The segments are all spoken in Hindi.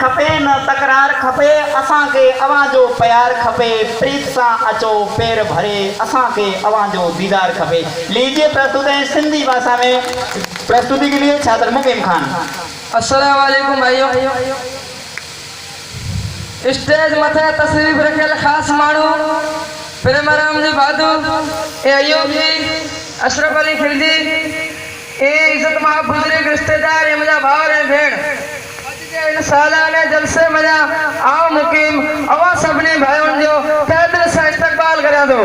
खपे न तकरार खपे, असां के अवां जो प्यार खपे, प्रीत सा अचो पैर भरे, असां के अवां जो दीदार खपे। लीजिए प्रस्तुत है सिंधी भाषा में प्रस्तुति के लिए छात्र मुकीम खान। अस्सलाम वालेकुम भाइयों। स्टेज मथे तशरीफ रखियल खास माण्हू प्रेमाराम जी भादू, ए अयूब जी, अशरफ अली खिलजी, ए इज्जत मां बुजुर्ग रिश्तेदार, ए मुझा भावर ऐं भेण, इन सालाने जलसे मजा आओ मुकीम अवा सभिनी भाइयों जो तहे दिल सां इस्तक़बाल करियां थो।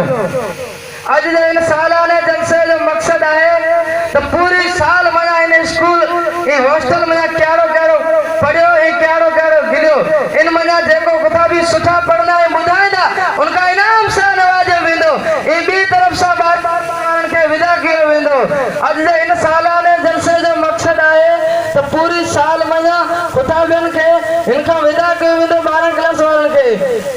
अज जे इन सालाने जलसे जो मकसद है तो पूरी साल मजा इन स्कूल ए हॉस्टल मजा कहिड़ो कहिड़ो पढ़ियो ऐं कहिड़ो कहिड़ो गिरियो, इन मजा जेको किथा भी सुठा पढ़ंदा ऐं ॿुधाईंदा उनका इनाम सां नवाजियो वेंदो, ऐं ॿी तरफ़ सां ॿारनि खे विदा कयो वेंदो। अज जे इन सालाने जलसे जो मकसद आहे तो पूरी साल मजा कुथा के इनका विदा कयो वेंदो 12 क्लास वारनि खे।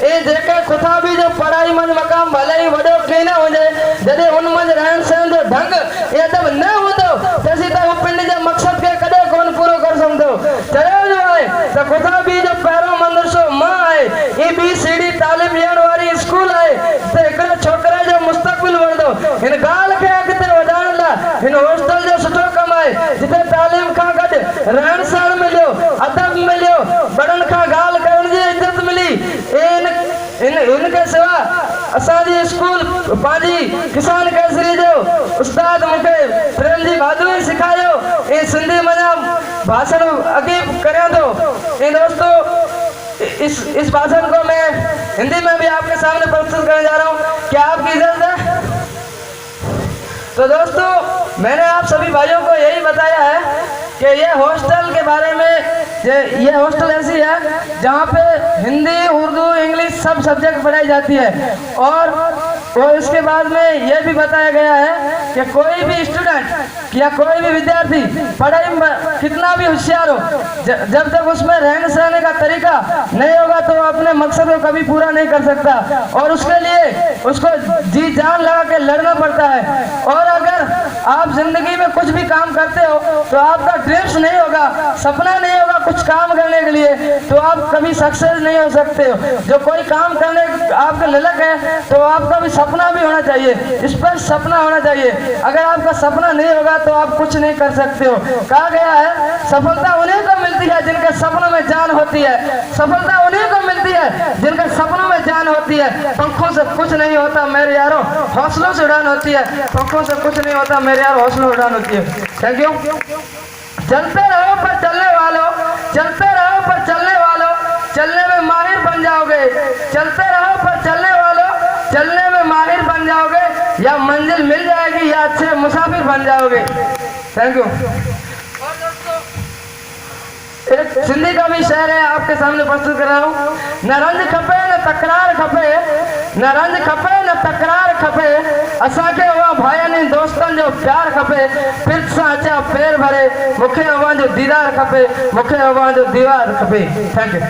ए जेके कुथा भी जो पढ़ाई मंझ मक़ाम भले ही वॾो के न हुजे, जॾहिं उन मंझ रहण सहण जो ढंग ऐं अदब न हूंदो तेसीं त हू पिंड जे मक़सद खे कॾहिं कोन पूरो करे सघंदो। चयो जो आहे त कुथा भी जो पहिरों मदरसो मां आहे, ई BCD तालीम ॾियण वारी स्कूल आहे, त हिकिड़े छोकिरे जो मुस्तक़बिल वणंदो। हिन ॻाल्हि खे अॻिते वधाइण लाइ हिन हॉस्टल जो सुठो कमु आहे, जिते तालीम खां गॾु रहण सहण मिलियो, अदब मिलियो, बड़न का गाल करण जी इज्जत मिली। इनके सिवा असांजी स्कूल पंहिंजी किसान केसरी जो उस्ताद मूंखे प्रेम जी भादू ही सिखायो, ऐं सिंधी मना भाषण अॻे करियां थो। ऐं दोस्तों इस भाषण को मैं हिंदी में भी आपके सामने प्रस्तुत करने जा रहा हूँ, क्या आपकी इजाजत है? तो दोस्तों मैंने आप सभी भाइयों को यही बताया है कि ये हॉस्टल के बारे में, ये हॉस्टल ऐसी है जहाँ पे हिंदी उर्दू इंग्लिश सब सब्जेक्ट पढ़ाई जाती है, और इसके बाद में ये भी बताया गया है कि कोई भी स्टूडेंट या कोई भी विद्यार्थी पढ़ाई में कितना भी होशियार हो, जब तक उसमें रहने सहने का तरीका नहीं होगा तो अपने मकसद को कभी पूरा नहीं कर सकता, और उसके लिए उसको जी जान लगा के लड़ना पड़ता है। और अगर आप जिंदगी में कुछ भी काम करते हो तो आपका ड्रीम्स नहीं होगा, सपना नहीं होगा कुछ काम करने के लिए, तो आप कभी सक्सेस नहीं हो सकते हो। जो कोई काम करने आपका ललक है तो आपका भी सपना भी होना चाहिए, इस पर सपना होना चाहिए। अगर आपका सपना नहीं होगा तो आप कुछ नहीं कर सकते हो। कहा गया है सफलता उन्हीं को मिलती है जिनके सपनों में जान होती है, सफलता उन्हीं को मिलती है जिनके सपनों में जान होती है। पंखों से कुछ नहीं होता मेरे यारों, हौसलों से उड़ान होती है। पंखों से कुछ नहीं होता मेरे यार, हौसलों उड़ान होती है। Thank you. चलते रहो पर चलने वालों, चलते रहो पर चलने वालों, चलने में माहिर बन जाओगे। चलते रहो पर चलने वालों, चलने में माहिर बन जाओगे, या मंजिल मिल जाएगी या अच्छे मुसाफिर बन जाओगे। Thank you. एक सिंधी का भी शेर है आपके सामने प्रस्तुत कर रहा हूँ। न रंज खपे न तकरार खपे, न रंज खपे न तकरार खपे, असांखे उहा भाइयुनि दोस्तनि जो प्यार खपे, फिर सां अचा पैर भरे, मूंखे अवां जो दीदार खपे, मूंखे अवां जो दीवार खपे। Thank you.